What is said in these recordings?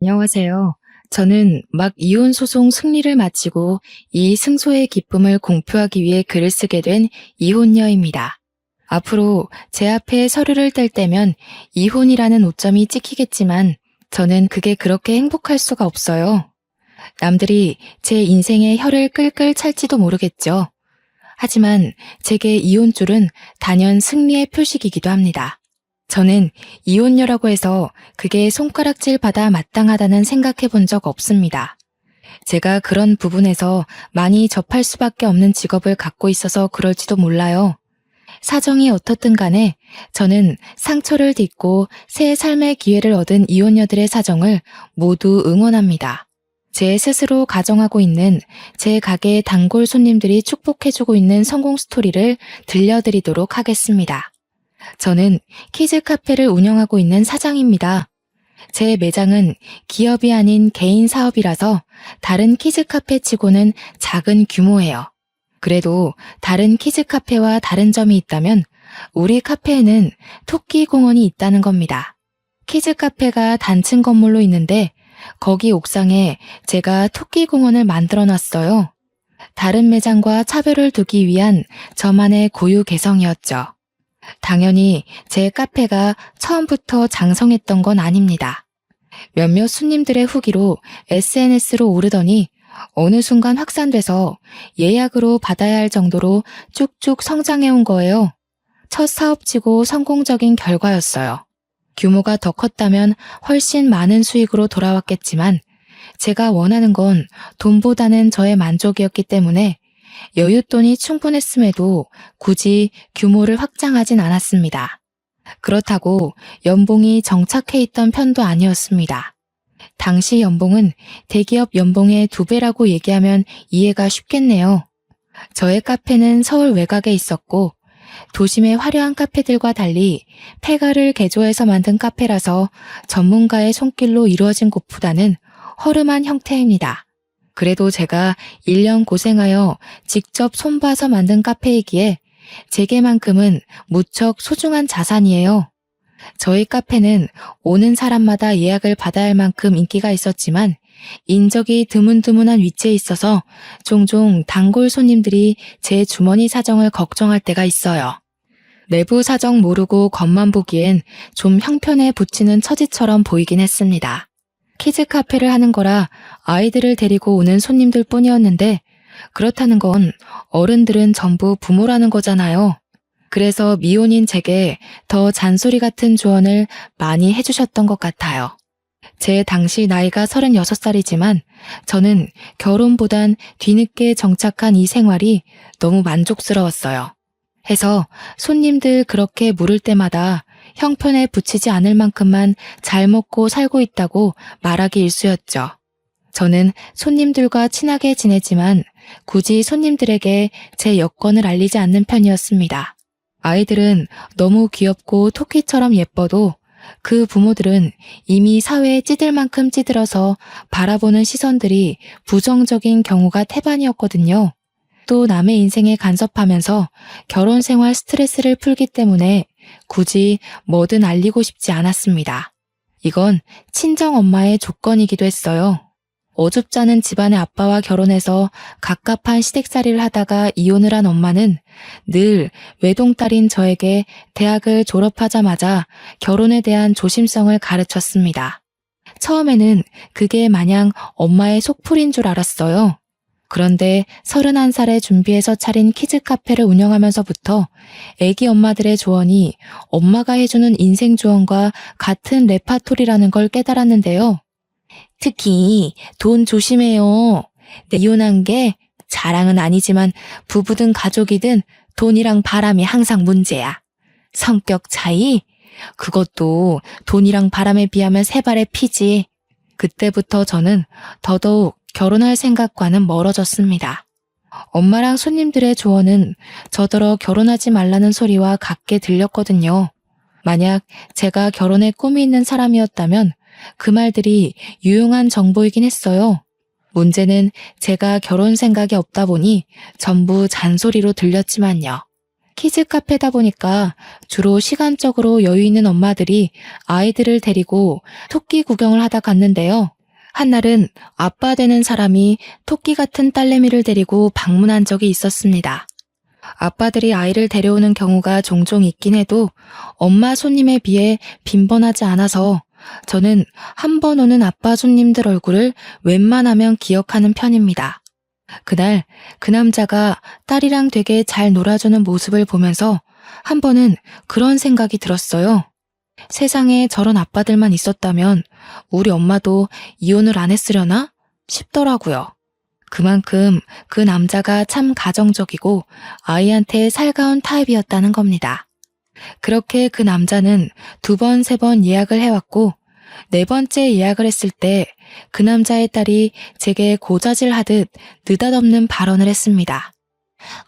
안녕하세요. 저는 막 이혼 소송 승리를 마치고 이 승소의 기쁨을 공표하기 위해 글을 쓰게 된 이혼녀입니다. 앞으로 제 앞에 서류를 뗄 때면 이혼이라는 오점이 찍히겠지만 저는 그게 그렇게 행복할 수가 없어요. 남들이 제 인생에 혀를 끌끌 찰지도 모르겠죠. 하지만 제게 이혼줄은 단연 승리의 표식이기도 합니다. 저는 이혼녀라고 해서 그게 손가락질 받아 마땅하다는 생각해 본 적 없습니다. 제가 그런 부분에서 많이 접할 수밖에 없는 직업을 갖고 있어서 그럴지도 몰라요. 사정이 어떻든 간에 저는 상처를 딛고 새 삶의 기회를 얻은 이혼녀들의 사정을 모두 응원합니다. 제 스스로 가정하고 있는 제 가게의 단골 손님들이 축복해주고 있는 성공 스토리를 들려드리도록 하겠습니다. 저는 키즈 카페를 운영하고 있는 사장입니다. 제 매장은 기업이 아닌 개인 사업이라서 다른 키즈 카페 치고는 작은 규모예요. 그래도 다른 키즈 카페와 다른 점이 있다면 우리 카페에는 토끼 공원이 있다는 겁니다. 키즈 카페가 단층 건물로 있는데 거기 옥상에 제가 토끼 공원을 만들어 놨어요. 다른 매장과 차별을 두기 위한 저만의 고유 개성이었죠. 당연히 제 카페가 처음부터 장성했던 건 아닙니다. 몇몇 손님들의 후기로 SNS로 오르더니 어느 순간 확산돼서 예약으로 받아야 할 정도로 쭉쭉 성장해온 거예요. 첫 사업치고 성공적인 결과였어요. 규모가 더 컸다면 훨씬 많은 수익으로 돌아왔겠지만 제가 원하는 건 돈보다는 저의 만족이었기 때문에 여윳돈이 충분했음에도 굳이 규모를 확장하진 않았습니다. 그렇다고 연봉이 정착해 있던 편도 아니었습니다. 당시 연봉은 대기업 연봉의 2배라고 얘기하면 이해가 쉽겠네요. 저의 카페는 서울 외곽에 있었고 도심의 화려한 카페들과 달리 폐가를 개조해서 만든 카페라서 전문가의 손길로 이루어진 곳보다는 허름한 형태입니다. 그래도 제가 1년 고생하여 직접 손봐서 만든 카페이기에 제게만큼은 무척 소중한 자산이에요. 저희 카페는 오는 사람마다 예약을 받아야 할 만큼 인기가 있었지만 인적이 드문드문한 위치에 있어서 종종 단골 손님들이 제 주머니 사정을 걱정할 때가 있어요. 내부 사정 모르고 겉만 보기엔 좀 형편에 부치는 처지처럼 보이긴 했습니다. 키즈 카페를 하는 거라 아이들을 데리고 오는 손님들 뿐이었는데 그렇다는 건 어른들은 전부 부모라는 거잖아요. 그래서 미혼인 제게 더 잔소리 같은 조언을 많이 해주셨던 것 같아요. 제 당시 나이가 36살이지만 저는 결혼보단 뒤늦게 정착한 이 생활이 너무 만족스러웠어요. 해서 손님들 그렇게 물을 때마다 형편에 부치지 않을 만큼만 잘 먹고 살고 있다고 말하기 일쑤였죠. 저는 손님들과 친하게 지내지만 굳이 손님들에게 제 여건을 알리지 않는 편이었습니다. 아이들은 너무 귀엽고 토끼처럼 예뻐도 그 부모들은 이미 사회에 찌들 만큼 찌들어서 바라보는 시선들이 부정적인 경우가 태반이었거든요. 또 남의 인생에 간섭하면서 결혼 생활 스트레스를 풀기 때문에 굳이 뭐든 알리고 싶지 않았습니다. 이건 친정 엄마의 조건이기도 했어요. 어줍잖은 집안의 아빠와 결혼해서 갑갑한 시댁살이를 하다가 이혼을 한 엄마는 늘 외동딸인 저에게 대학을 졸업하자마자 결혼에 대한 조심성을 가르쳤습니다. 처음에는 그게 마냥 엄마의 속풀이인 줄 알았어요. 그런데 31살에 준비해서 차린 키즈 카페를 운영하면서부터 애기 엄마들의 조언이 엄마가 해주는 인생 조언과 같은 레파토리라는 걸 깨달았는데요. 특히 돈 조심해요. 이혼한 게 자랑은 아니지만 부부든 가족이든 돈이랑 바람이 항상 문제야. 성격 차이? 그것도 돈이랑 바람에 비하면 세 발의 피지. 그때부터 저는 더더욱 결혼할 생각과는 멀어졌습니다. 엄마랑 손님들의 조언은 저더러 결혼하지 말라는 소리와 같게 들렸거든요. 만약 제가 결혼에 꿈이 있는 사람이었다면 그 말들이 유용한 정보이긴 했어요. 문제는 제가 결혼 생각이 없다 보니 전부 잔소리로 들렸지만요. 키즈 카페다 보니까 주로 시간적으로 여유 있는 엄마들이 아이들을 데리고 토끼 구경을 하다 갔는데요. 한날은 아빠 되는 사람이 토끼 같은 딸내미를 데리고 방문한 적이 있었습니다. 아빠들이 아이를 데려오는 경우가 종종 있긴 해도 엄마 손님에 비해 빈번하지 않아서 저는 한 번 오는 아빠 손님들 얼굴을 웬만하면 기억하는 편입니다. 그날 그 남자가 딸이랑 되게 잘 놀아주는 모습을 보면서 한 번은 그런 생각이 들었어요. 세상에 저런 아빠들만 있었다면 우리 엄마도 이혼을 안 했으려나 싶더라고요. 그만큼 그 남자가 참 가정적이고 아이한테 살가운 타입이었다는 겁니다. 그렇게 그 남자는 2번, 3번 예약을 해왔고 4번째 예약을 했을 때 그 남자의 딸이 제게 고자질하듯 느닷없는 발언을 했습니다.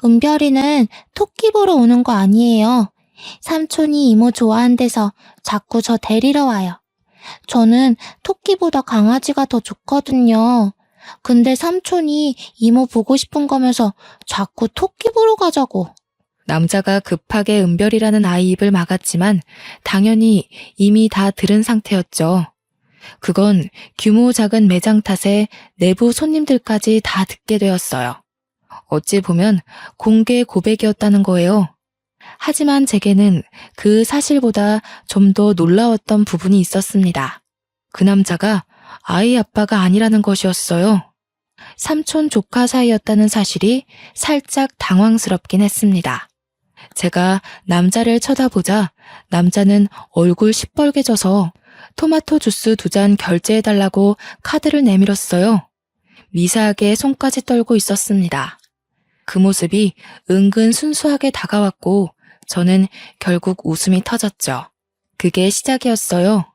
은별이는 토끼 보러 오는 거 아니에요. 삼촌이 이모 좋아한대서 자꾸 저 데리러 와요. 저는 토끼보다 강아지가 더 좋거든요. 근데 삼촌이 이모 보고 싶은 거면서 자꾸 토끼 보러 가자고. 남자가 급하게 은별이라는 아이 입을 막았지만 당연히 이미 다 들은 상태였죠. 그건 규모 작은 매장 탓에 내부 손님들까지 다 듣게 되었어요. 어찌 보면 공개 고백이었다는 거예요. 하지만 제게는 그 사실보다 좀 더 놀라웠던 부분이 있었습니다. 그 남자가 아이 아빠가 아니라는 것이었어요. 삼촌 조카 사이였다는 사실이 살짝 당황스럽긴 했습니다. 제가 남자를 쳐다보자 남자는 얼굴 시뻘개져서 토마토 주스 2잔 결제해달라고 카드를 내밀었어요. 미사하게 손까지 떨고 있었습니다. 그 모습이 은근 순수하게 다가왔고 저는 결국 웃음이 터졌죠. 그게 시작이었어요.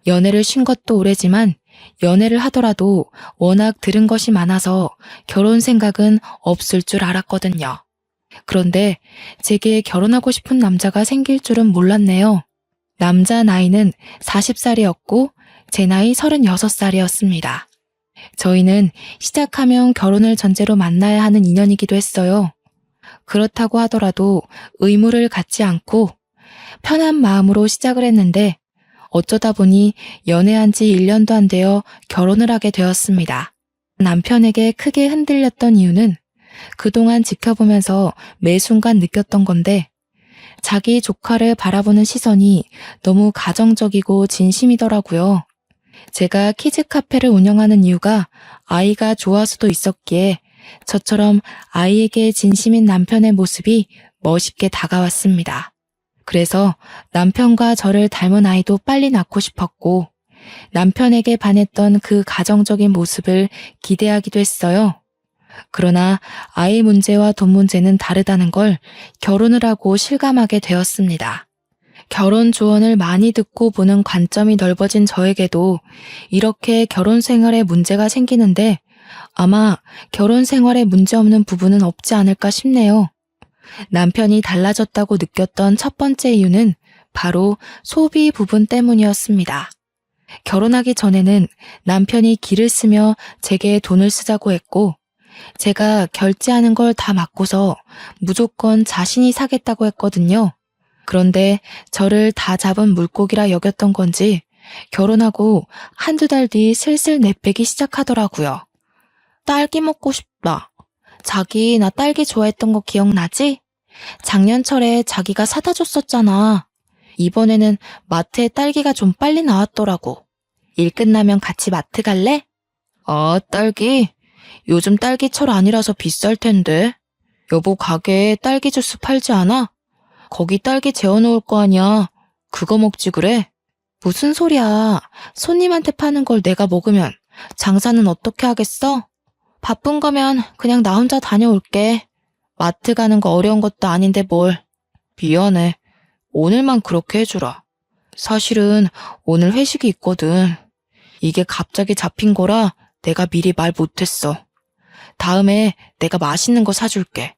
연애를 쉰 것도 오래지만 연애를 하더라도 워낙 들은 것이 많아서 결혼 생각은 없을 줄 알았거든요. 그런데 제게 결혼하고 싶은 남자가 생길 줄은 몰랐네요. 남자 나이는 40살이었고 제 나이 36살이었습니다. 저희는 시작하면 결혼을 전제로 만나야 하는 인연이기도 했어요. 그렇다고 하더라도 의무를 갖지 않고 편한 마음으로 시작을 했는데 어쩌다 보니 연애한 지 1년도 안 되어 결혼을 하게 되었습니다. 남편에게 크게 흔들렸던 이유는 그동안 지켜보면서 매 순간 느꼈던 건데 자기 조카를 바라보는 시선이 너무 가정적이고 진심이더라고요. 제가 키즈 카페를 운영하는 이유가 아이가 좋아서도 있었기에 저처럼 아이에게 진심인 남편의 모습이 멋있게 다가왔습니다. 그래서 남편과 저를 닮은 아이도 빨리 낳고 싶었고 남편에게 반했던 그 가정적인 모습을 기대하기도 했어요. 그러나 아이 문제와 돈 문제는 다르다는 걸 결혼을 하고 실감하게 되었습니다. 결혼 조언을 많이 듣고 보는 관점이 넓어진 저에게도 이렇게 결혼 생활에 문제가 생기는데 아마 결혼 생활에 문제 없는 부분은 없지 않을까 싶네요. 남편이 달라졌다고 느꼈던 첫 번째 이유는 바로 소비 부분 때문이었습니다. 결혼하기 전에는 남편이 길을 쓰며 제게 돈을 쓰자고 했고 제가 결제하는 걸 다 맞고서 무조건 자신이 사겠다고 했거든요. 그런데 저를 다 잡은 물고기라 여겼던 건지 결혼하고 1~2달 뒤 슬슬 내빼기 시작하더라고요. 딸기 먹고 싶다. 자기 나 딸기 좋아했던 거 기억나지? 작년철에 자기가 사다 줬었잖아. 이번에는 마트에 딸기가 좀 빨리 나왔더라고. 일 끝나면 같이 마트 갈래? 딸기? 요즘 딸기철 아니라서 비쌀 텐데. 여보 가게에 딸기 주스 팔지 않아? 거기 딸기 재워놓을 거 아니야. 그거 먹지 그래? 무슨 소리야. 손님한테 파는 걸 내가 먹으면 장사는 어떻게 하겠어? 바쁜 거면 그냥 나 혼자 다녀올게. 마트 가는 거 어려운 것도 아닌데 뭘. 미안해. 오늘만 그렇게 해주라. 사실은 오늘 회식이 있거든. 이게 갑자기 잡힌 거라 내가 미리 말 못했어. 다음에 내가 맛있는 거 사줄게.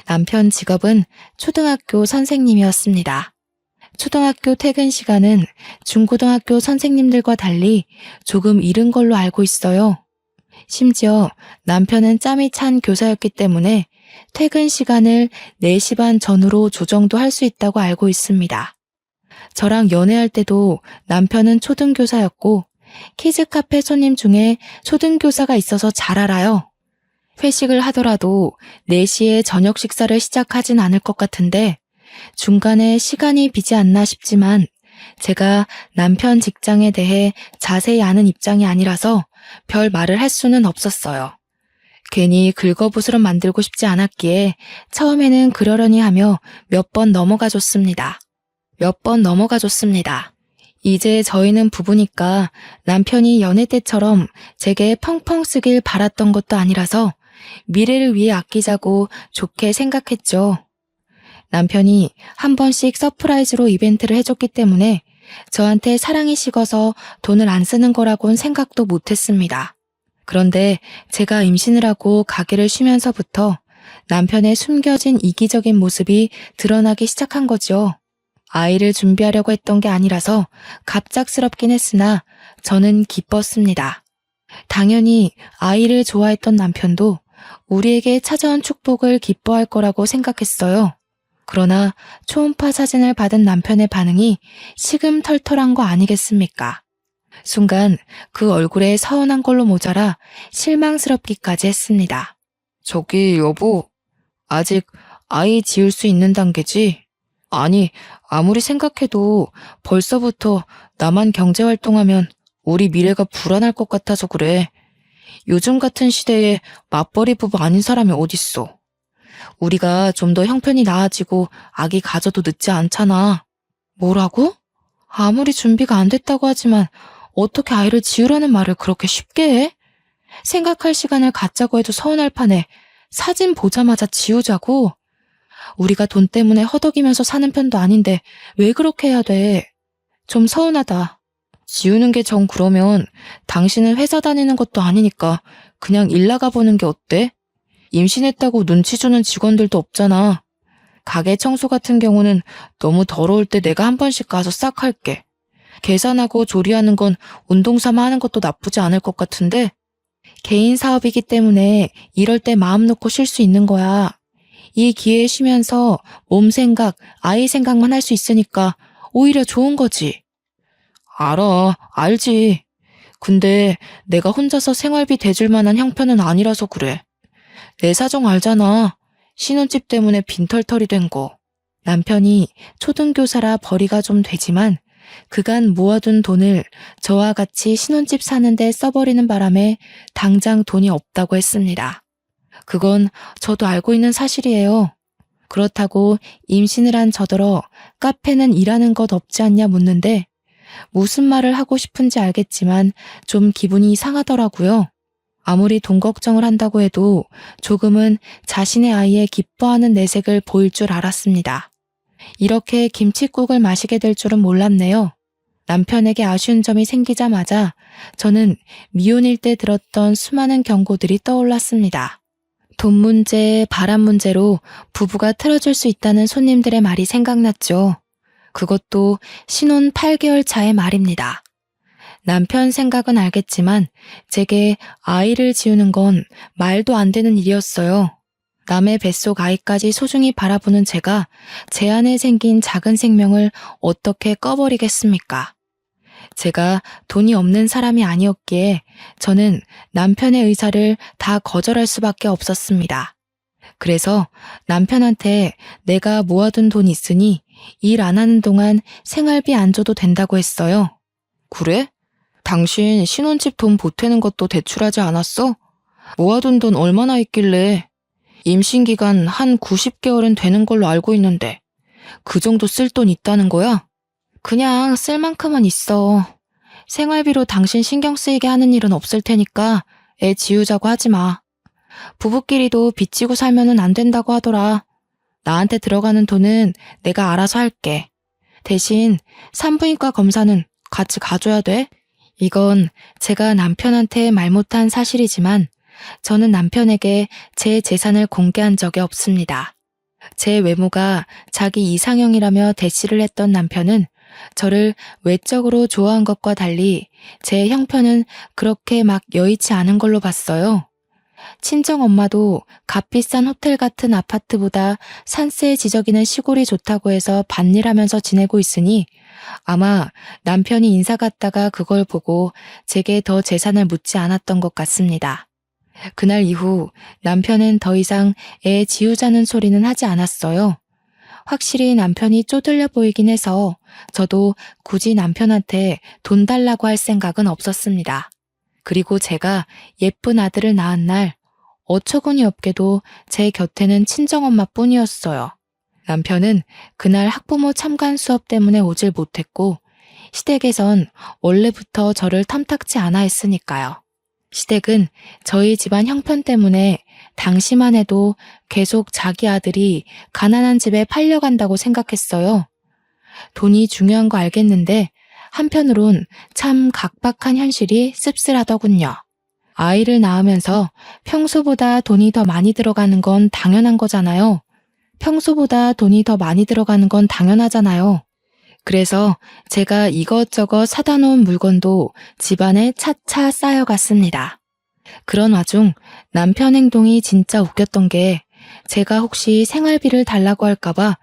남편 직업은 초등학교 선생님이었습니다. 초등학교 퇴근 시간은 중고등학교 선생님들과 달리 조금 이른 걸로 알고 있어요. 심지어 남편은 짬이 찬 교사였기 때문에 퇴근 시간을 4시 반 전후로 조정도 할 수 있다고 알고 있습니다. 저랑 연애할 때도 남편은 초등교사였고 키즈 카페 손님 중에 초등교사가 있어서 잘 알아요. 회식을 하더라도 4시에 저녁 식사를 시작하진 않을 것 같은데 중간에 시간이 비지 않나 싶지만 제가 남편 직장에 대해 자세히 아는 입장이 아니라서 별 말을 할 수는 없었어요. 괜히 긁어부스럼 만들고 싶지 않았기에 처음에는 그러려니 하며 몇 번 넘어가 줬습니다. 이제 저희는 부부니까 남편이 연애 때처럼 제게 펑펑 쓰길 바랐던 것도 아니라서 미래를 위해 아끼자고 좋게 생각했죠. 남편이 한 번씩 서프라이즈로 이벤트를 해줬기 때문에 저한테 사랑이 식어서 돈을 안 쓰는 거라고는 생각도 못했습니다. 그런데 제가 임신을 하고 가게를 쉬면서부터 남편의 숨겨진 이기적인 모습이 드러나기 시작한 거죠. 아이를 준비하려고 했던 게 아니라서 갑작스럽긴 했으나 저는 기뻤습니다. 당연히 아이를 좋아했던 남편도 우리에게 찾아온 축복을 기뻐할 거라고 생각했어요. 그러나 초음파 사진을 받은 남편의 반응이 시금털털한 거 아니겠습니까? 순간 그 얼굴에 서운한 걸로 모자라 실망스럽기까지 했습니다. 저기 여보, 아직 아이 지을 수 있는 단계지? 아니, 아무리 생각해도 벌써부터 나만 경제활동하면 우리 미래가 불안할 것 같아서 그래. 요즘 같은 시대에 맞벌이 부부 아닌 사람이 어딨어. 우리가 좀 더 형편이 나아지고 아기 가져도 늦지 않잖아. 뭐라고? 아무리 준비가 안 됐다고 하지만 어떻게 아이를 지으라는 말을 그렇게 쉽게 해? 생각할 시간을 갖자고 해도 서운할 판에 사진 보자마자 지우자고? 우리가 돈 때문에 허덕이면서 사는 편도 아닌데 왜 그렇게 해야 돼? 좀 서운하다. 지우는 게 정 그러면 당신은 회사 다니는 것도 아니니까 그냥 일 나가보는 게 어때? 임신했다고 눈치 주는 직원들도 없잖아. 가게 청소 같은 경우는 너무 더러울 때 내가 한 번씩 가서 싹 할게. 계산하고 조리하는 건 운동 삼아 하는 것도 나쁘지 않을 것 같은데 개인 사업이기 때문에 이럴 때 마음 놓고 쉴 수 있는 거야. 이 기회에 쉬면서 몸 생각, 아이 생각만 할 수 있으니까 오히려 좋은 거지. 알아, 알지. 근데 내가 혼자서 생활비 대줄 만한 형편은 아니라서 그래. 내 사정 알잖아. 신혼집 때문에 빈털털이 된 거. 남편이 초등교사라 벌이가 좀 되지만 그간 모아둔 돈을 저와 같이 신혼집 사는데 써버리는 바람에 당장 돈이 없다고 했습니다. 그건 저도 알고 있는 사실이에요. 그렇다고 임신을 한 저더러 카페는 일하는 것 없지 않냐 묻는데 무슨 말을 하고 싶은지 알겠지만 좀 기분이 상하더라고요. 아무리 돈 걱정을 한다고 해도 조금은 자신의 아이의 기뻐하는 내색을 보일 줄 알았습니다. 이렇게 김칫국을 마시게 될 줄은 몰랐네요. 남편에게 아쉬운 점이 생기자마자 저는 미혼일 때 들었던 수많은 경고들이 떠올랐습니다. 돈 문제, 바람 문제로 부부가 틀어질 수 있다는 손님들의 말이 생각났죠. 그것도 신혼 8개월 차의 말입니다. 남편 생각은 알겠지만 제게 아이를 지우는 건 말도 안 되는 일이었어요. 남의 뱃속 아이까지 소중히 바라보는 제가 제 안에 생긴 작은 생명을 어떻게 꺼버리겠습니까? 제가 돈이 없는 사람이 아니었기에 저는 남편의 의사를 다 거절할 수밖에 없었습니다. 그래서 남편한테 내가 모아둔 돈 있으니 일 안 하는 동안 생활비 안 줘도 된다고 했어요. 그래? 당신 신혼집 돈 보태는 것도 대출하지 않았어? 모아둔 돈 얼마나 있길래? 임신 기간 한 90개월은 되는 걸로 알고 있는데 그 정도 쓸 돈 있다는 거야? 그냥 쓸 만큼은 있어. 생활비로 당신 신경 쓰이게 하는 일은 없을 테니까 애 지우자고 하지 마. 부부끼리도 빚지고 살면은 안 된다고 하더라. 나한테 들어가는 돈은 내가 알아서 할게. 대신 산부인과 검사는 같이 가줘야 돼. 이건 제가 남편한테 말 못한 사실이지만 저는 남편에게 제 재산을 공개한 적이 없습니다. 제 외모가 자기 이상형이라며 대시를 했던 남편은 저를 외적으로 좋아한 것과 달리 제 형편은 그렇게 막 여의치 않은 걸로 봤어요. 친정엄마도 값비싼 호텔 같은 아파트보다 산세 지저귀는 시골이 좋다고 해서 밭일하면서 지내고 있으니 아마 남편이 인사 갔다가 그걸 보고 제게 더 재산을 묻지 않았던 것 같습니다. 그날 이후 남편은 더 이상 애 지우자는 소리는 하지 않았어요. 확실히 남편이 쪼들려 보이긴 해서 저도 굳이 남편한테 돈 달라고 할 생각은 없었습니다. 그리고 제가 예쁜 아들을 낳은 날 어처구니 없게도 제 곁에는 친정엄마뿐이었어요. 남편은 그날 학부모 참관 수업 때문에 오질 못했고 시댁에선 원래부터 저를 탐탁지 않아 했으니까요. 시댁은 저희 집안 형편 때문에 당시만 해도 계속 자기 아들이 가난한 집에 팔려간다고 생각했어요. 돈이 중요한 거 알겠는데 한편으론 참 각박한 현실이 씁쓸하더군요. 아이를 낳으면서 평소보다 돈이 더 많이 들어가는 건 당연한 거잖아요. 평소보다 돈이 더 많이 들어가는 건 당연하잖아요. 그래서 제가 이것저것 사다 놓은 물건도 집안에 차차 쌓여갔습니다. 그런 와중 남편 행동이 진짜 웃겼던 게 제가 혹시 생활비를 달라고 할까봐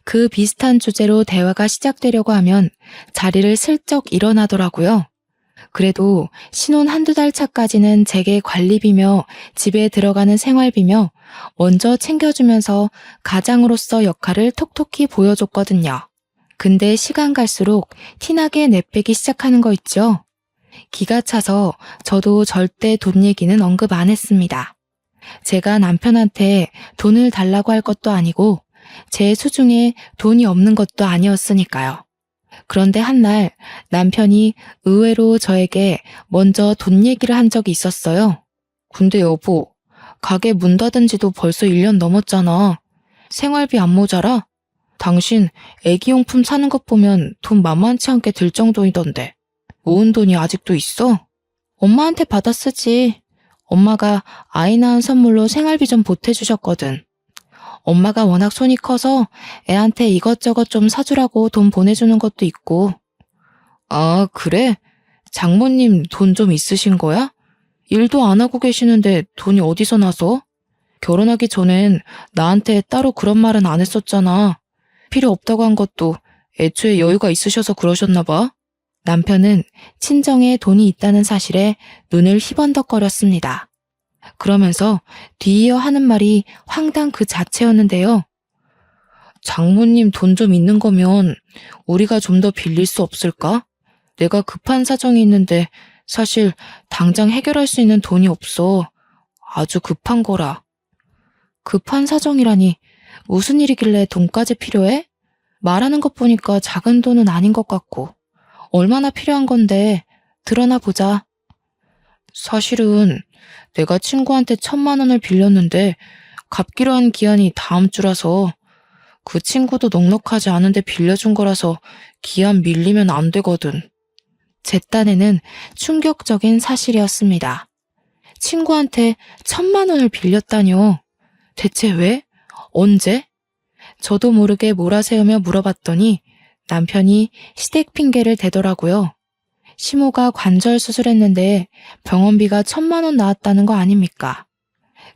그 비슷한 주제로 대화가 시작되려고 하면 자리를 슬쩍 일어나더라고요. 그래도 신혼 한두 달 차까지는 제게 관리비며 집에 들어가는 생활비며 먼저 챙겨주면서 가장으로서 역할을 톡톡히 보여줬거든요. 근데 시간 갈수록 티나게 내빼기 시작하는 거 있죠? 기가 차서 저도 절대 돈 얘기는 언급 안 했습니다. 제가 남편한테 돈을 달라고 할 것도 아니고 제 수중에 돈이 없는 것도 아니었으니까요. 그런데 한날 남편이 의외로 저에게 먼저 돈 얘기를 한 적이 있었어요. 근데 여보, 가게 문 닫은 지도 벌써 1년 넘었잖아. 생활비 안 모자라? 당신 애기용품 사는 것 보면 돈 만만치 않게 들 정도이던데. 모은 돈이 아직도 있어? 엄마한테 받아 쓰지. 엄마가 아이 낳은 선물로 생활비 좀 보태주셨거든. 엄마가 워낙 손이 커서 애한테 이것저것 좀 사주라고 돈 보내주는 것도 있고. 아, 그래? 장모님 돈 좀 있으신 거야? 일도 안 하고 계시는데 돈이 어디서 나서? 결혼하기 전엔 나한테 따로 그런 말은 안 했었잖아. 필요 없다고 한 것도 애초에 여유가 있으셔서 그러셨나 봐. 남편은 친정에 돈이 있다는 사실에 눈을 희번덕거렸습니다. 그러면서 뒤이어 하는 말이 황당 그 자체였는데요. 장모님 돈 좀 있는 거면 우리가 좀 더 빌릴 수 없을까? 내가 급한 사정이 있는데 사실 당장 해결할 수 있는 돈이 없어. 아주 급한 거라. 급한 사정이라니 무슨 일이길래 돈까지 필요해? 말하는 것 보니까 작은 돈은 아닌 것 같고. 얼마나 필요한 건데 드러나 보자. 사실은 내가 친구한테 1,000만 원을 빌렸는데 갚기로 한 기한이 다음 주라서 그 친구도 넉넉하지 않은데 빌려준 거라서 기한 밀리면 안 되거든. 제 딴에는 충격적인 사실이었습니다. 친구한테 1,000만 원을 빌렸다뇨. 대체 왜? 언제? 저도 모르게 몰아세우며 물어봤더니 남편이 시댁 핑계를 대더라고요. 시모가 관절 수술했는데 병원비가 1,000만 원 나왔다는 거 아닙니까?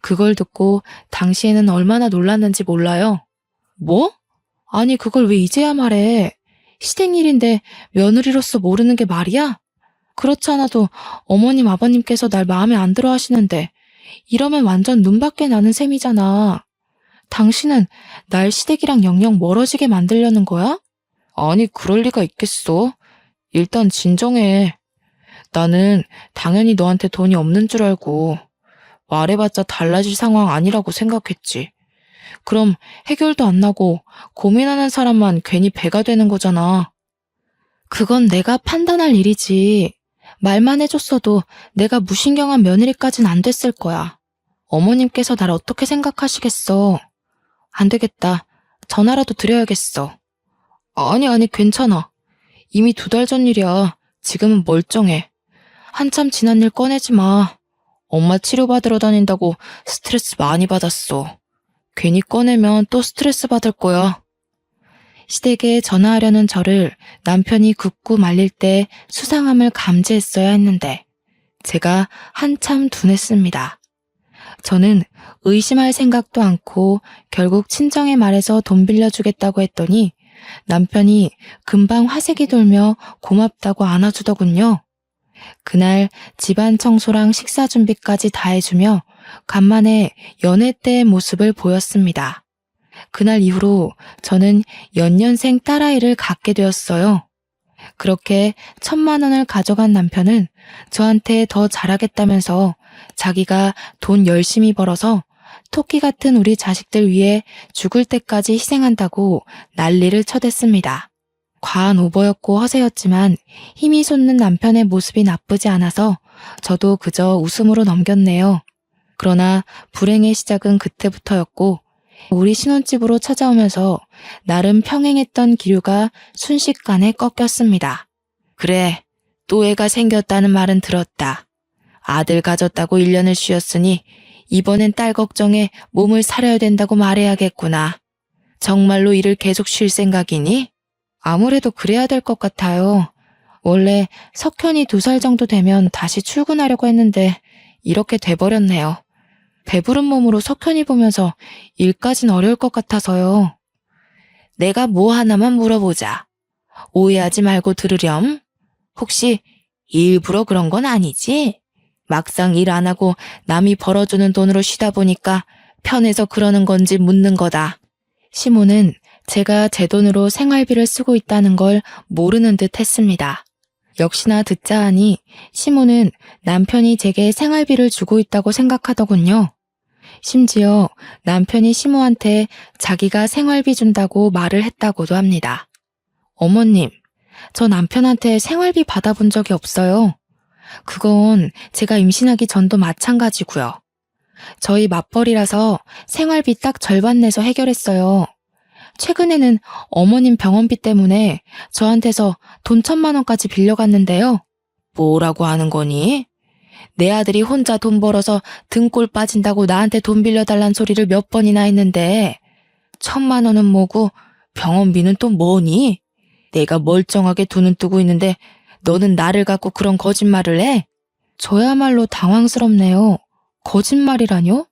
그걸 듣고 당시에는 얼마나 놀랐는지 몰라요. 뭐? 아니 그걸 왜 이제야 말해? 시댁 일인데 며느리로서 모르는 게 말이야? 그렇지 않아도 어머님 아버님께서 날 마음에 안 들어 하시는데 이러면 완전 눈밖에 나는 셈이잖아. 당신은 날 시댁이랑 영영 멀어지게 만들려는 거야? 아니 그럴 리가 있겠어. 일단 진정해. 나는 당연히 너한테 돈이 없는 줄 알고 말해봤자 달라질 상황 아니라고 생각했지. 그럼 해결도 안 나고 고민하는 사람만 괜히 배가 되는 거잖아. 그건 내가 판단할 일이지. 말만 해줬어도 내가 무신경한 며느리까진 안 됐을 거야. 어머님께서 날 어떻게 생각하시겠어. 안 되겠다. 전화라도 드려야겠어. 아니 괜찮아. 이미 2달 전 일이야. 지금은 멀쩡해. 한참 지난 일 꺼내지 마. 엄마 치료받으러 다닌다고 스트레스 많이 받았어. 괜히 꺼내면 또 스트레스 받을 거야. 시댁에 전화하려는 저를 남편이 굽고 말릴 때 수상함을 감지했어야 했는데 제가 한참 둔했습니다. 저는 의심할 생각도 않고 결국 친정에 말해서 돈 빌려주겠다고 했더니 남편이 금방 화색이 돌며 고맙다고 안아주더군요. 그날 집안 청소랑 식사 준비까지 다 해주며 간만에 연애 때의 모습을 보였습니다. 그날 이후로 저는 연년생 딸아이를 갖게 되었어요. 그렇게 1,000만 원을 가져간 남편은 저한테 더 잘하겠다면서 자기가 돈 열심히 벌어서 토끼 같은 우리 자식들 위해 죽을 때까지 희생한다고 난리를 쳐댔습니다. 과한 오버였고 허세였지만 힘이 솟는 남편의 모습이 나쁘지 않아서 저도 그저 웃음으로 넘겼네요. 그러나 불행의 시작은 그때부터였고 우리 신혼집으로 찾아오면서 나름 평행했던 기류가 순식간에 꺾였습니다. 그래, 또 애가 생겼다는 말은 들었다. 아들 가졌다고 1년을 쉬었으니 이번엔 딸 걱정에 몸을 사려야 된다고 말해야겠구나. 정말로 일을 계속 쉴 생각이니? 아무래도 그래야 될 것 같아요. 원래 석현이 2살 정도 되면 다시 출근하려고 했는데 이렇게 돼버렸네요. 배부른 몸으로 석현이 보면서 일까진 어려울 것 같아서요. 내가 뭐 하나만 물어보자. 오해하지 말고 들으렴. 혹시 일부러 그런 건 아니지? 막상 일 안 하고 남이 벌어주는 돈으로 쉬다 보니까 편해서 그러는 건지 묻는 거다. 시모는 제가 제 돈으로 생활비를 쓰고 있다는 걸 모르는 듯 했습니다. 역시나 듣자 하니 시모는 남편이 제게 생활비를 주고 있다고 생각하더군요. 심지어 남편이 시모한테 자기가 생활비 준다고 말을 했다고도 합니다. 어머님, 저 남편한테 생활비 받아본 적이 없어요. 그건 제가 임신하기 전도 마찬가지고요. 저희 맞벌이라서 생활비 딱 절반 내서 해결했어요. 최근에는 어머님 병원비 때문에 저한테서 돈 1,000만 원까지 빌려갔는데요. 뭐라고 하는 거니? 내 아들이 혼자 돈 벌어서 등골 빠진다고 나한테 돈 빌려달란 소리를 몇 번이나 했는데 1,000만 원은 뭐고 병원비는 또 뭐니? 내가 멀쩡하게 두 눈 뜨고 있는데 너는 나를 갖고 그런 거짓말을 해? 저야말로 당황스럽네요. 거짓말이라뇨?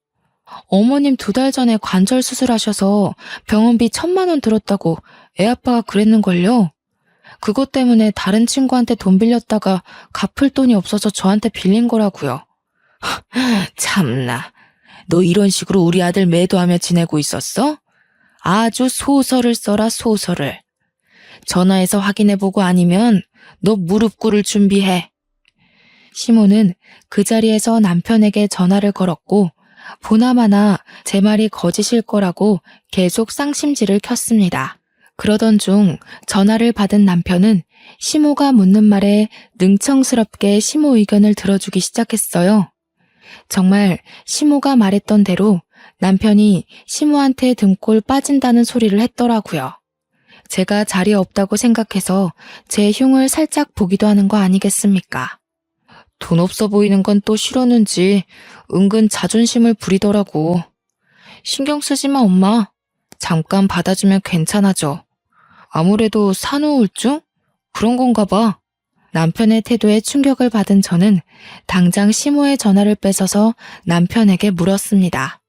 어머님 2달 전에 관절 수술하셔서 병원비 1,000만 원 들었다고 애아빠가 그랬는걸요. 그것 때문에 다른 친구한테 돈 빌렸다가 갚을 돈이 없어서 저한테 빌린 거라고요. 참나, 너 이런 식으로 우리 아들 매도하며 지내고 있었어? 아주 소설을 써라, 소설을. 전화해서 확인해보고 아니면 너 무릎 꿇을 준비해. 시모는 그 자리에서 남편에게 전화를 걸었고 보나마나 제 말이 거짓일 거라고 계속 쌍심지를 켰습니다. 그러던 중 전화를 받은 남편은 시모가 묻는 말에 능청스럽게 시모 의견을 들어주기 시작했어요. 정말 시모가 말했던 대로 남편이 시모한테 등골 빠진다는 소리를 했더라고요. 제가 자리에 없다고 생각해서 제 흉을 살짝 보기도 하는 거 아니겠습니까? 돈 없어 보이는 건 또 싫었는지 은근 자존심을 부리더라고. 신경 쓰지 마, 엄마. 잠깐 받아주면 괜찮아져. 아무래도 산후우울증? 그런 건가 봐. 남편의 태도에 충격을 받은 저는 당장 시모의 전화를 뺏어서 남편에게 물었습니다.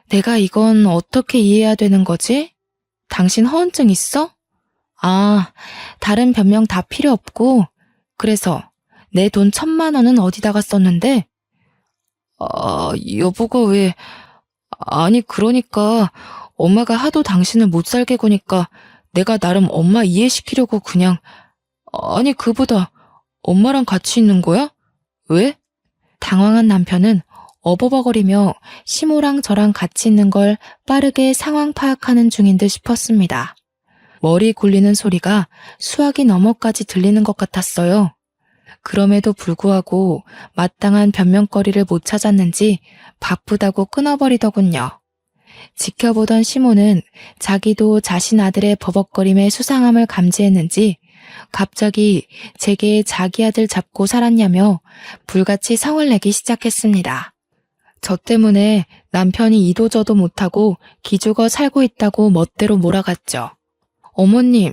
내가 이건 어떻게 이해해야 되는 거지? 당신 허언증 있어? 아, 다른 변명 다 필요 없고 그래서 내 돈 1,000만 원은 어디다가 썼는데? 여보가 왜... 아니 그러니까 엄마가 하도 당신을 못 살게 구니까 내가 나름 엄마 이해시키려고 그냥... 아니 그보다 엄마랑 같이 있는 거야? 왜? 당황한 남편은 어버버거리며 시모랑 저랑 같이 있는 걸 빠르게 상황 파악하는 중인 듯 싶었습니다. 머리 굴리는 소리가 수화기 너머까지 들리는 것 같았어요. 그럼에도 불구하고 마땅한 변명거리를 못 찾았는지 바쁘다고 끊어버리더군요. 지켜보던 시모는 자기도 자신 아들의 버벅거림에 수상함을 감지했는지 갑자기 제게 자기 아들 잡고 살았냐며 불같이 성을 내기 시작했습니다. 저 때문에 남편이 이도저도 못하고 기죽어 살고 있다고 멋대로 몰아갔죠. 어머님,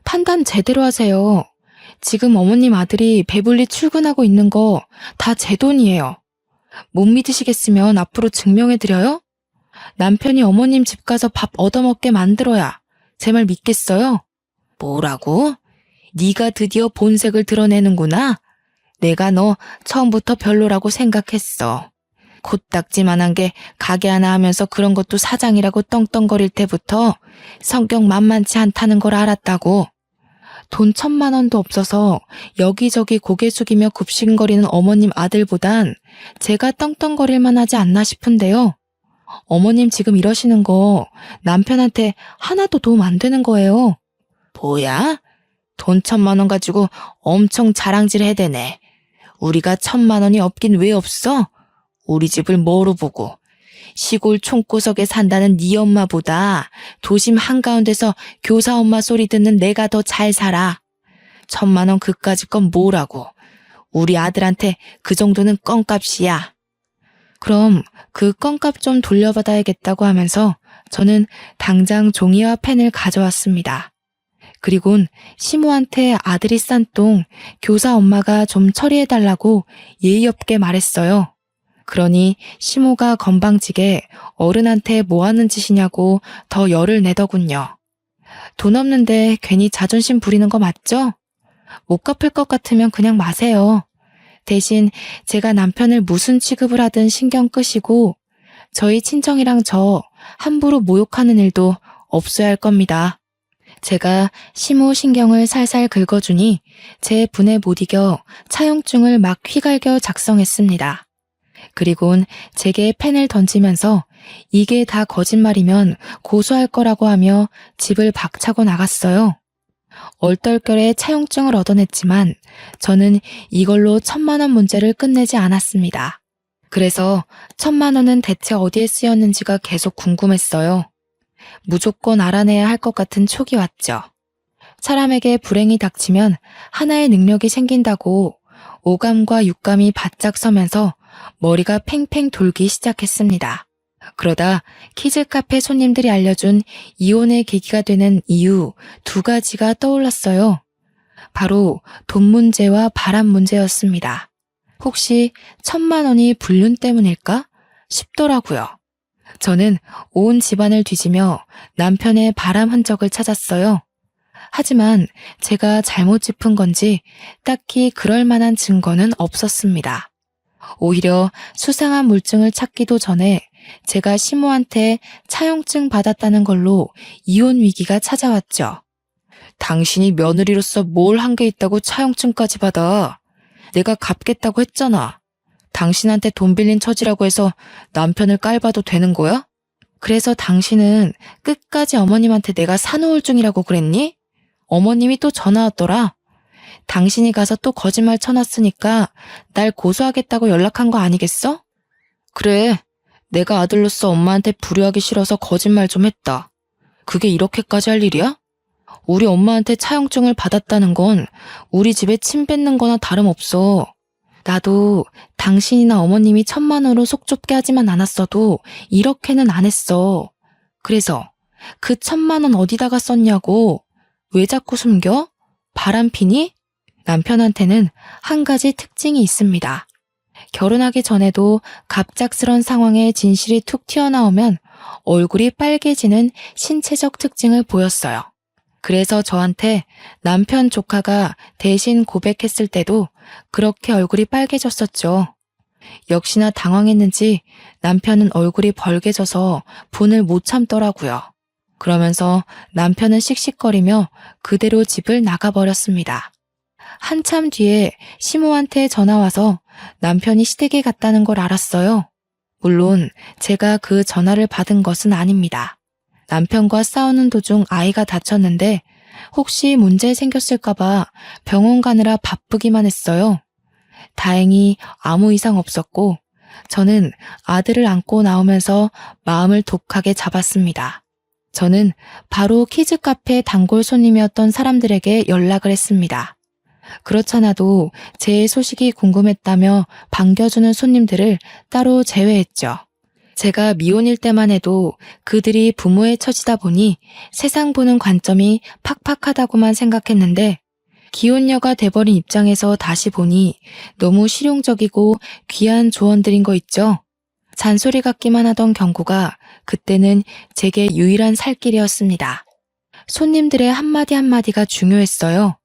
판단 제대로 하세요. 지금 어머님 아들이 배불리 출근하고 있는 거 다 제 돈이에요. 못 믿으시겠으면 앞으로 증명해드려요? 남편이 어머님 집 가서 밥 얻어먹게 만들어야 제 말 믿겠어요? 뭐라고? 네가 드디어 본색을 드러내는구나. 내가 너 처음부터 별로라고 생각했어. 코딱지만한 게 가게 하나 하면서 그런 것도 사장이라고 떵떵거릴 때부터 성격 만만치 않다는 걸 알았다고. 돈 1,000만 원도 없어서 여기저기 고개 숙이며 굽신거리는 어머님 아들보단 제가 떵떵거릴만 하지 않나 싶은데요. 어머님 지금 이러시는 거 남편한테 하나도 도움 안 되는 거예요. 뭐야? 돈 1,000만 원 가지고 엄청 자랑질 해대네. 우리가 1,000만 원이 없긴 왜 없어? 우리 집을 뭐로 보고. 시골 총구석에 산다는 네 엄마보다 도심 한가운데서 교사 엄마 소리 듣는 내가 더 잘 살아. 1,000만 원 그까짓 건 뭐라고. 우리 아들한테 그 정도는 껌값이야. 그럼 그 껌값 좀 돌려받아야겠다고 하면서 저는 당장 종이와 펜을 가져왔습니다. 그리곤 시모한테 아들이 싼 똥 교사 엄마가 좀 처리해달라고 예의 없게 말했어요. 그러니 시모가 건방지게 어른한테 뭐 하는 짓이냐고 더 열을 내더군요. 돈 없는데 괜히 자존심 부리는 거 맞죠? 못 갚을 것 같으면 그냥 마세요. 대신 제가 남편을 무슨 취급을 하든 신경 끄시고 저희 친정이랑 저 함부로 모욕하는 일도 없어야 할 겁니다. 제가 시모 신경을 살살 긁어주니 제 분에 못 이겨 차용증을 막 휘갈겨 작성했습니다. 그리곤 제게 펜을 던지면서 이게 다 거짓말이면 고소할 거라고 하며 집을 박차고 나갔어요. 얼떨결에 차용증을 얻어냈지만 저는 이걸로 1,000만 원 문제를 끝내지 않았습니다. 그래서 1,000만 원은 대체 어디에 쓰였는지가 계속 궁금했어요. 무조건 알아내야 할 것 같은 촉이 왔죠. 사람에게 불행이 닥치면 하나의 능력이 생긴다고 오감과 육감이 바짝 서면서 머리가 팽팽 돌기 시작했습니다. 그러다 키즈 카페 손님들이 알려준 이혼의 계기가 되는 이유 2가지가 떠올랐어요. 바로 돈 문제와 바람 문제였습니다. 혹시 1,000만 원이 불륜 때문일까 싶더라고요. 저는 온 집안을 뒤지며 남편의 바람 흔적을 찾았어요. 하지만 제가 잘못 짚은 건지 딱히 그럴 만한 증거는 없었습니다. 오히려 수상한 물증을 찾기도 전에 제가 시모한테 차용증 받았다는 걸로 이혼 위기가 찾아왔죠. 당신이 며느리로서 뭘 한 게 있다고 차용증까지 받아. 내가 갚겠다고 했잖아. 당신한테 돈 빌린 처지라고 해서 남편을 깔봐도 되는 거야? 그래서 당신은 끝까지 어머님한테 내가 산후우울증이라고 그랬니? 어머님이 또 전화 왔더라. 당신이 가서 또 거짓말 쳐놨으니까 날 고소하겠다고 연락한 거 아니겠어? 그래, 내가 아들로서 엄마한테 불효하기 싫어서 거짓말 좀 했다. 그게 이렇게까지 할 일이야? 우리 엄마한테 차용증을 받았다는 건 우리 집에 침 뱉는 거나 다름없어. 나도 당신이나 어머님이 1,000만 원으로 속 좁게 하지만 않았어도 이렇게는 안 했어. 그래서 그 1,000만 원 어디다가 썼냐고. 왜 자꾸 숨겨? 바람피니? 남편한테는 한 가지 특징이 있습니다. 결혼하기 전에도 갑작스런 상황에 진실이 툭 튀어나오면 얼굴이 빨개지는 신체적 특징을 보였어요. 그래서 저한테 남편 조카가 대신 고백했을 때도 그렇게 얼굴이 빨개졌었죠. 역시나 당황했는지 남편은 얼굴이 벌개져서 분을 못 참더라고요. 그러면서 남편은 씩씩거리며 그대로 집을 나가버렸습니다. 한참 뒤에 시모한테 전화와서 남편이 시댁에 갔다는 걸 알았어요. 물론 제가 그 전화를 받은 것은 아닙니다. 남편과 싸우는 도중 아이가 다쳤는데 혹시 문제 생겼을까봐 병원 가느라 바쁘기만 했어요. 다행히 아무 이상 없었고 저는 아들을 안고 나오면서 마음을 독하게 잡았습니다. 저는 바로 키즈카페 단골 손님이었던 사람들에게 연락을 했습니다. 그렇잖아도 제 소식이 궁금했다며 반겨주는 손님들을 따로 제외했죠. 제가 미혼일 때만 해도 그들이 부모의 처지다 보니 세상 보는 관점이 팍팍하다고만 생각했는데 기혼녀가 돼버린 입장에서 다시 보니 너무 실용적이고 귀한 조언들인 거 있죠? 잔소리 같기만 하던 경고가 그때는 제게 유일한 살 길이었습니다. 손님들의 한마디 한마디가 중요했어요.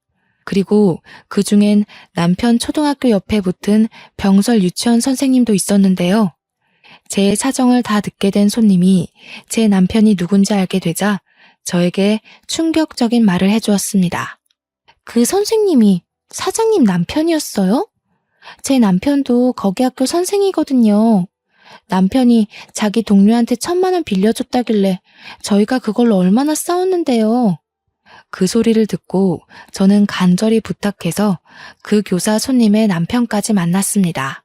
그리고 그중엔 남편 초등학교 옆에 붙은 병설 유치원 선생님도 있었는데요. 제 사정을 다 듣게 된 손님이 제 남편이 누군지 알게 되자 저에게 충격적인 말을 해주었습니다. 그 선생님이 사장님 남편이었어요? 제 남편도 거기 학교 선생이거든요. 남편이 자기 동료한테 1,000만 원 빌려줬다길래 저희가 그걸로 얼마나 싸웠는데요. 그 소리를 듣고 저는 간절히 부탁해서 그 교사 손님의 남편까지 만났습니다.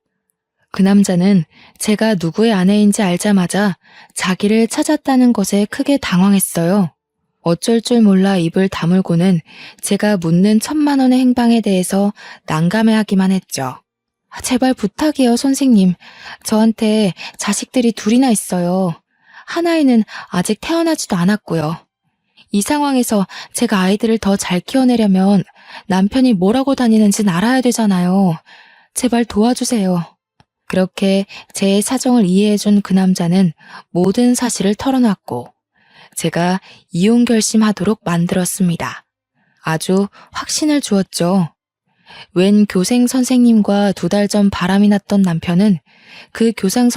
그 남자는 제가 누구의 아내인지 알자마자 자기를 찾았다는 것에 크게 당황했어요. 어쩔 줄 몰라 입을 다물고는 제가 묻는 1,000만 원의 행방에 대해서 난감해하기만 했죠. 제발 부탁이에요, 선생님. 저한테 자식들이 2이나 있어요. 하나이는 아직 태어나지도 않았고요. 이 상황에서 제가 아이들을 더 잘 키워내려면 남편이 뭐라고 다니는지는 알아야 되잖아요. 제발 도와주세요. 그렇게 제 사정을 이해해준 그 남자는 모든 사실을 털어놨고 제가 이혼 결심하도록 만들었습니다. 아주 확신을 주었죠. 웬 교생 선생님과 2달 전 바람이 났던 남편은 그 교생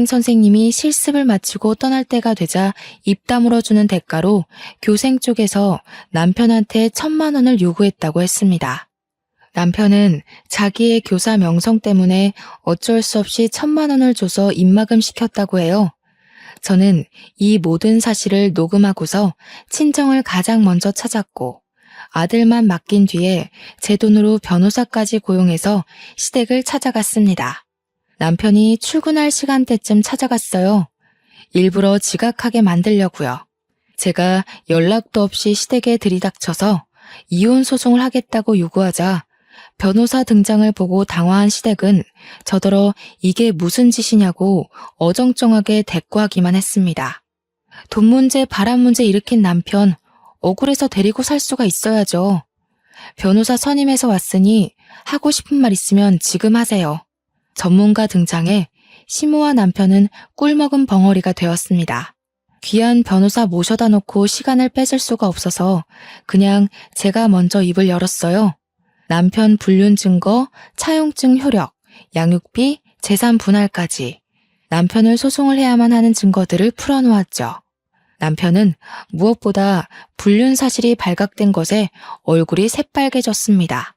선생님이 실습을 마치고 떠날 때가 되자 입 다물어주는 대가로 교생 쪽에서 남편한테 1,000만 원을 요구했다고 했습니다. 남편은 자기의 교사 명성 때문에 어쩔 수 없이 1,000만 원을 줘서 입막음 시켰다고 해요. 저는 이 모든 사실을 녹음하고서 친정을 가장 먼저 찾았고 아들만 맡긴 뒤에 제 돈으로 변호사까지 고용해서 시댁을 찾아갔습니다. 남편이 출근할 시간대쯤 찾아갔어요. 일부러 지각하게 만들려고요. 제가 연락도 없이 시댁에 들이닥쳐서 이혼 소송을 하겠다고 요구하자 변호사 등장을 보고 당황한 시댁은 저더러 이게 무슨 짓이냐고 어정쩡하게 대꾸하기만 했습니다. 돈 문제, 바람 문제 일으킨 남편, 억울해서 데리고 살 수가 있어야죠. 변호사 선임해서 왔으니 하고 싶은 말 있으면 지금 하세요. 전문가 등장해 시모와 남편은 꿀먹은 벙어리가 되었습니다. 귀한 변호사 모셔다 놓고 시간을 뺏을 수가 없어서 그냥 제가 먼저 입을 열었어요. 남편 불륜 증거, 차용증 효력, 양육비, 재산 분할까지 남편을 소송을 해야만 하는 증거들을 풀어놓았죠. 남편은 무엇보다 불륜 사실이 발각된 것에 얼굴이 새빨개졌습니다.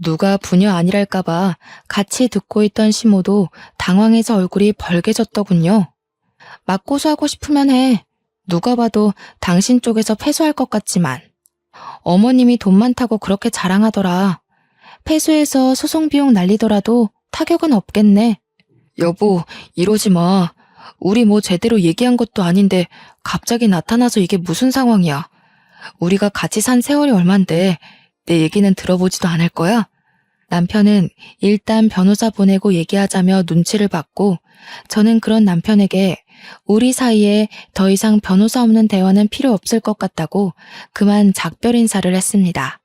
누가 부녀 아니랄까봐 같이 듣고 있던 시모도 당황해서 얼굴이 벌개졌더군요. 맞고소하고 싶으면 해. 누가 봐도 당신 쪽에서 패소할 것 같지만. 어머님이 돈 많다고 그렇게 자랑하더라. 패소해서 소송 비용 날리더라도 타격은 없겠네. 여보, 이러지 마. 우리 뭐 제대로 얘기한 것도 아닌데 갑자기 나타나서 이게 무슨 상황이야. 우리가 같이 산 세월이 얼만데 내 얘기는 들어보지도 않을 거야? 남편은 일단 변호사 보내고 얘기하자며 눈치를 봤고 저는 그런 남편에게 우리 사이에 더 이상 변호사 없는 대화는 필요 없을 것 같다고 그만 작별 인사를 했습니다.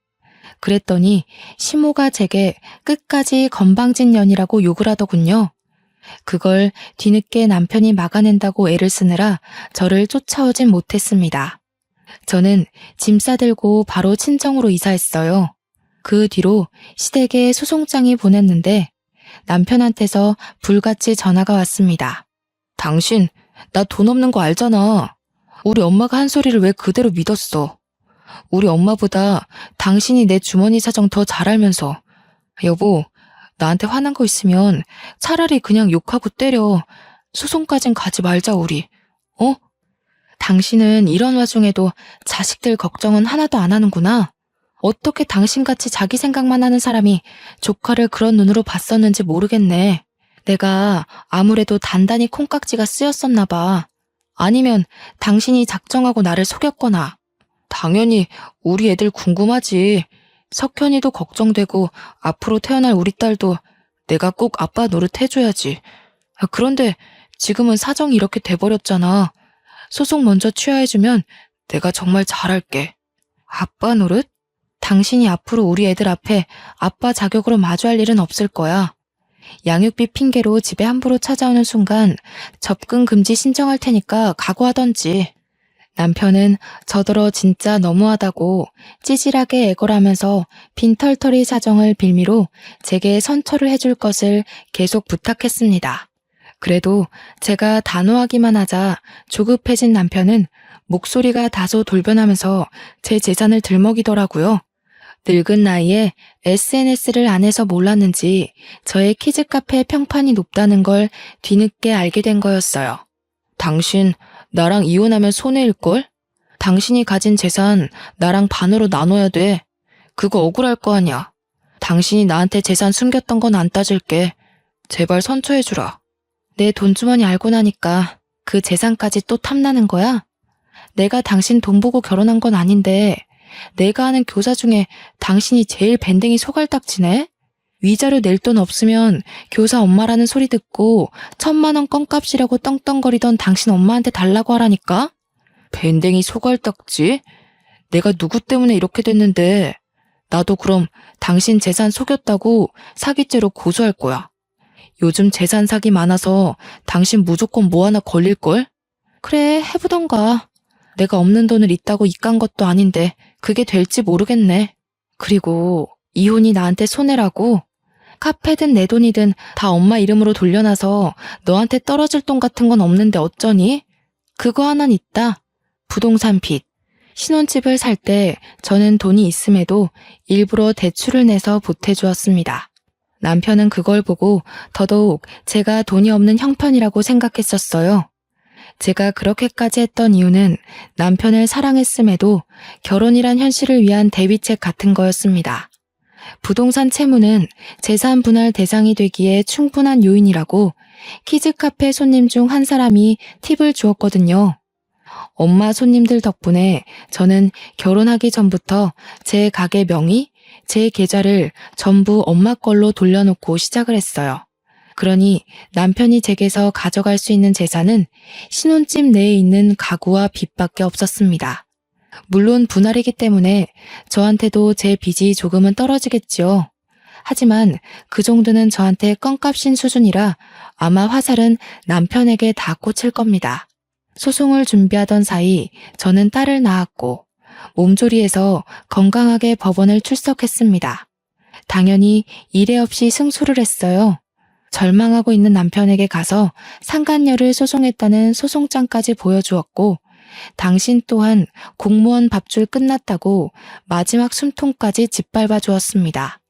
그랬더니 시모가 제게 끝까지 건방진년이라고 욕을 하더군요. 그걸 뒤늦게 남편이 막아낸다고 애를 쓰느라 저를 쫓아오진 못했습니다. 저는 짐 싸들고 바로 친정으로 이사했어요. 그 뒤로 시댁에 소송장이 보냈는데 남편한테서 불같이 전화가 왔습니다. 당신, 나 돈 없는 거 알잖아. 우리 엄마가 한 소리를 왜 그대로 믿었어? 우리 엄마보다 당신이 내 주머니 사정 더 잘 알면서. 여보, 나한테 화난 거 있으면 차라리 그냥 욕하고 때려. 소송까진 가지 말자 우리. 어? 당신은 이런 와중에도 자식들 걱정은 하나도 안 하는구나. 어떻게 당신같이 자기 생각만 하는 사람이 조카를 그런 눈으로 봤었는지 모르겠네. 내가 아무래도 단단히 콩깍지가 쓰였었나 봐. 아니면 당신이 작정하고 나를 속였거나. 당연히 우리 애들 궁금하지. 석현이도 걱정되고 앞으로 태어날 우리 딸도 내가 꼭 아빠 노릇 해줘야지. 그런데 지금은 사정이 이렇게 돼버렸잖아. 소송 먼저 취하해주면 내가 정말 잘할게. 아빠 노릇? 당신이 앞으로 우리 애들 앞에 아빠 자격으로 마주할 일은 없을 거야. 양육비 핑계로 집에 함부로 찾아오는 순간 접근 금지 신청할 테니까 각오하던지. 남편은 저더러 진짜 너무하다고 찌질하게 애걸하면서 빈털터리 사정을 빌미로 제게 선처를 해줄 것을 계속 부탁했습니다. 그래도 제가 단호하기만 하자 조급해진 남편은 목소리가 다소 돌변하면서 제 재산을 들먹이더라고요. 늙은 나이에 SNS를 안 해서 몰랐는지 저의 키즈카페 평판이 높다는 걸 뒤늦게 알게 된 거였어요. 당신 나랑 이혼하면 손해일걸? 당신이 가진 재산 나랑 반으로 나눠야 돼. 그거 억울할 거 아니야. 당신이 나한테 재산 숨겼던 건 안 따질게. 제발 선처해주라. 내 돈주머니 알고 나니까 그 재산까지 또 탐나는 거야? 내가 당신 돈 보고 결혼한 건 아닌데 내가 아는 교사 중에 당신이 제일 밴댕이 소갈딱지네? 위자료 낼 돈 없으면 교사 엄마라는 소리 듣고 1,000만 원 껌값이라고 떵떵거리던 당신 엄마한테 달라고 하라니까? 밴댕이 소갈딱지? 내가 누구 때문에 이렇게 됐는데 나도 그럼 당신 재산 속였다고 사기죄로 고소할 거야. 요즘 재산 사기 많아서 당신 무조건 뭐 하나 걸릴걸? 그래, 해보던가. 내가 없는 돈을 있다고 입간 것도 아닌데 그게 될지 모르겠네. 그리고 이혼이 나한테 손해라고? 카페든 내 돈이든 다 엄마 이름으로 돌려놔서 너한테 떨어질 돈 같은 건 없는데 어쩌니? 그거 하나는 있다. 부동산 빚. 신혼집을 살 때 저는 돈이 있음에도 일부러 대출을 내서 보태주었습니다. 남편은 그걸 보고 더더욱 제가 돈이 없는 형편이라고 생각했었어요. 제가 그렇게까지 했던 이유는 남편을 사랑했음에도 결혼이란 현실을 위한 대비책 같은 거였습니다. 부동산 채무는 재산 분할 대상이 되기에 충분한 요인이라고 키즈카페 손님 중 한 사람이 팁을 주었거든요. 엄마 손님들 덕분에 저는 결혼하기 전부터 제 가게 명의, 제 계좌를 전부 엄마 걸로 돌려놓고 시작을 했어요. 그러니 남편이 제게서 가져갈 수 있는 재산은 신혼집 내에 있는 가구와 빚밖에 없었습니다. 물론 분할이기 때문에 저한테도 제 빚이 조금은 떨어지겠지요. 하지만 그 정도는 저한테 껌값인 수준이라 아마 화살은 남편에게 다 꽂힐 겁니다. 소송을 준비하던 사이 저는 딸을 낳았고 몸조리해서 건강하게 법원을 출석했습니다. 당연히 이례 없이 승소를 했어요. 절망하고 있는 남편에게 가서 상간녀를 소송했다는 소송장까지 보여주었고 당신 또한 공무원 밥줄 끝났다고 마지막 숨통까지 짓밟아 주었습니다.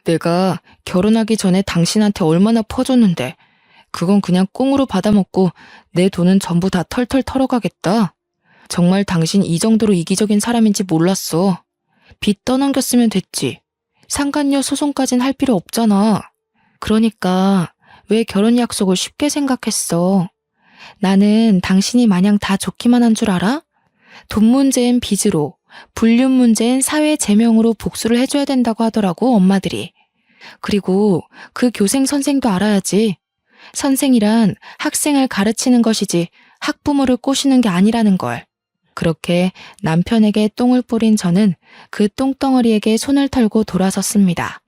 내가 결혼하기 전에 당신한테 얼마나 퍼줬는데 그건 그냥 꽁으로 받아먹고 내 돈은 전부 다 털털 털어가겠다. 정말 당신 이 정도로 이기적인 사람인지 몰랐어. 빚 떠넘겼으면 됐지. 상간녀 소송까진 할 필요 없잖아. 그러니까 왜 결혼 약속을 쉽게 생각했어? 나는 당신이 마냥 다 좋기만 한 줄 알아? 돈 문제엔 빚으로, 불륜 문제엔 사회 제명으로 복수를 해줘야 된다고 하더라고, 엄마들이. 그리고 그 교생 선생도 알아야지. 선생이란 학생을 가르치는 것이지 학부모를 꼬시는 게 아니라는 걸. 그렇게 남편에게 똥을 뿌린 저는 그 똥덩어리에게 손을 털고 돌아섰습니다.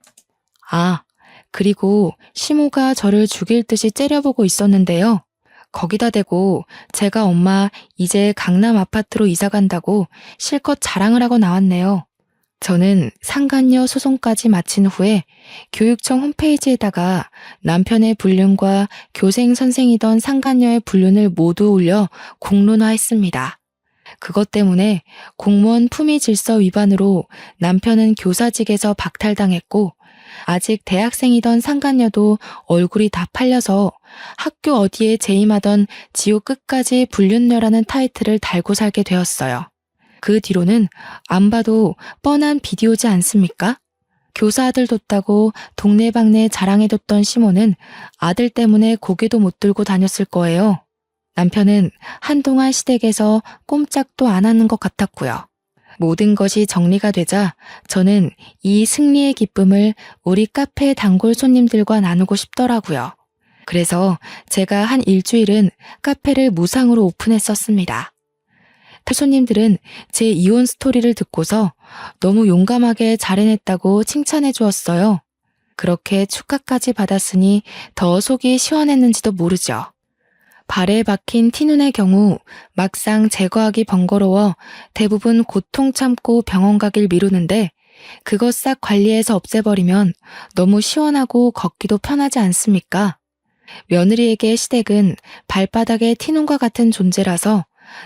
아, 그리고 시모가 저를 죽일 듯이 째려보고 있었는데요. 거기다 대고 제가 엄마 이제 강남 아파트로 이사 간다고 실컷 자랑을 하고 나왔네요. 저는 상간녀 소송까지 마친 후에 교육청 홈페이지에다가 남편의 불륜과 교생 선생이던 상간녀의 불륜을 모두 올려 공론화했습니다. 그것 때문에 공무원 품위 질서 위반으로 남편은 교사직에서 박탈당했고 아직 대학생이던 상간녀도 얼굴이 다 팔려서 학교 어디에 재임하던 지옥 끝까지 불륜녀라는 타이틀을 달고 살게 되었어요. 그 뒤로는 안 봐도 뻔한 비디오지 않습니까? 교사 아들 뒀다고 동네방네 자랑해뒀던 시모는 아들 때문에 고개도 못 들고 다녔을 거예요. 남편은 한동안 시댁에서 꼼짝도 안 하는 것 같았고요. 모든 것이 정리가 되자 저는 이 승리의 기쁨을 우리 카페 단골 손님들과 나누고 싶더라고요. 그래서 제가 한 일주일은 카페를 무상으로 오픈했었습니다. 손님들은 제 이혼 스토리를 듣고서 너무 용감하게 잘 해냈다고 칭찬해 주었어요. 그렇게 축하까지 받았으니 더 속이 시원했는지도 모르죠. 발에 박힌 티눈의 경우 막상 제거하기 번거로워 대부분 고통 참고 병원 가길 미루는데 그것 싹 관리해서 없애버리면 너무 시원하고 걷기도 편하지 않습니까? 며느리에게 시댁은 발바닥의 티눈과 같은 존재라서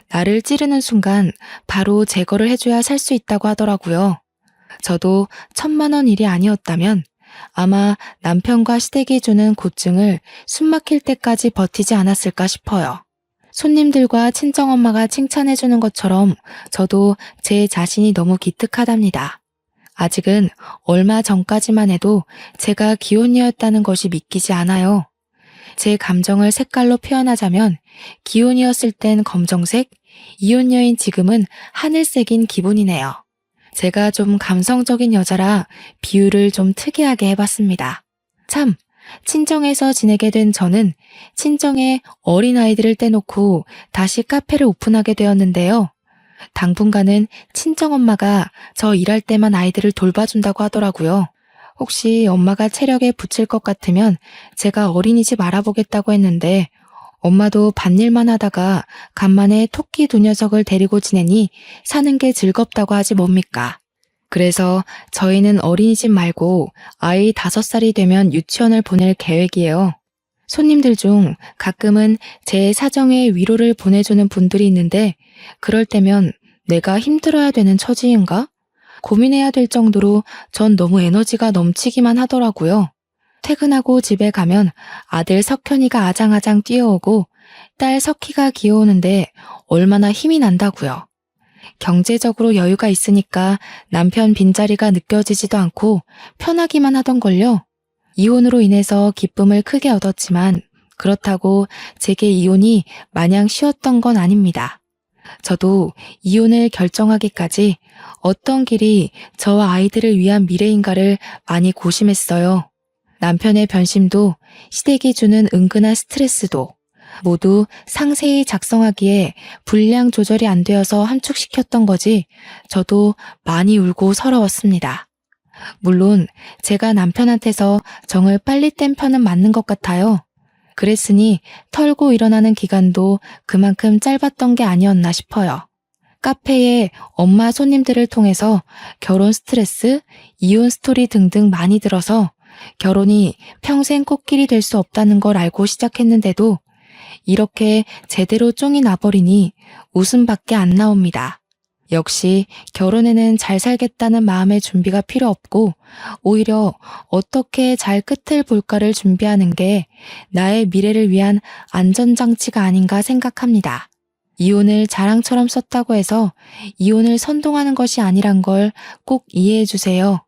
나를 찌르는 순간 바로 제거를 해줘야 살 수 있다고 하더라고요. 저도 1,000만 원 일이 아니었다면 아마 남편과 시댁이 주는 고증을 숨 막힐 때까지 버티지 않았을까 싶어요. 손님들과 친정엄마가 칭찬해주는 것처럼 저도 제 자신이 너무 기특하답니다. 아직은 얼마 전까지만 해도 제가 기혼이었다는 것이 믿기지 않아요. 제 감정을 색깔로 표현하자면 기혼이었을 땐 검정색, 이혼녀인 지금은 하늘색인 기분이네요. 제가 좀 감성적인 여자라 비유를 좀 특이하게 해봤습니다. 참, 친정에서 지내게 된 저는 친정에 어린아이들을 떼놓고 다시 카페를 오픈하게 되었는데요. 당분간은 친정엄마가 저 일할 때만 아이들을 돌봐준다고 하더라고요. 혹시 엄마가 체력에 붙일 것 같으면 제가 어린이집 알아보겠다고 했는데 엄마도 밭일만 하다가 간만에 토끼 두 녀석을 데리고 지내니 사는 게 즐겁다고 하지 뭡니까? 그래서 저희는 어린이집 말고 아이 5살이 되면 유치원을 보낼 계획이에요. 손님들 중 가끔은 제 사정에 위로를 보내주는 분들이 있는데 그럴 때면 내가 힘들어야 되는 처지인가? 고민해야 될 정도로 전 너무 에너지가 넘치기만 하더라고요. 퇴근하고 집에 가면 아들 석현이가 아장아장 뛰어오고 딸 석희가 귀여우는데 얼마나 힘이 난다고요. 경제적으로 여유가 있으니까 남편 빈자리가 느껴지지도 않고 편하기만 하던걸요. 이혼으로 인해서 기쁨을 크게 얻었지만 그렇다고 제게 이혼이 마냥 쉬웠던 건 아닙니다. 저도 이혼을 결정하기까지 어떤 길이 저와 아이들을 위한 미래인가를 많이 고심했어요. 남편의 변심도 시댁이 주는 은근한 스트레스도 모두 상세히 작성하기에 분량 조절이 안 되어서 함축시켰던 거지 저도 많이 울고 서러웠습니다. 물론 제가 남편한테서 정을 빨리 뗀 편은 맞는 것 같아요. 그랬으니 털고 일어나는 기간도 그만큼 짧았던 게 아니었나 싶어요. 카페에 엄마 손님들을 통해서 결혼 스트레스, 이혼 스토리 등등 많이 들어서 결혼이 평생 꽃길이 될 수 없다는 걸 알고 시작했는데도 이렇게 제대로 쫑이 나버리니 웃음밖에 안 나옵니다. 역시 결혼에는 잘 살겠다는 마음의 준비가 필요 없고 오히려 어떻게 잘 끝을 볼까를 준비하는 게 나의 미래를 위한 안전장치가 아닌가 생각합니다. 이혼을 자랑처럼 썼다고 해서 이혼을 선동하는 것이 아니란 걸 꼭 이해해 주세요.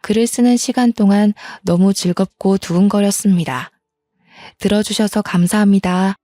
글을 쓰는 시간 동안 너무 즐겁고 두근거렸습니다. 들어주셔서 감사합니다.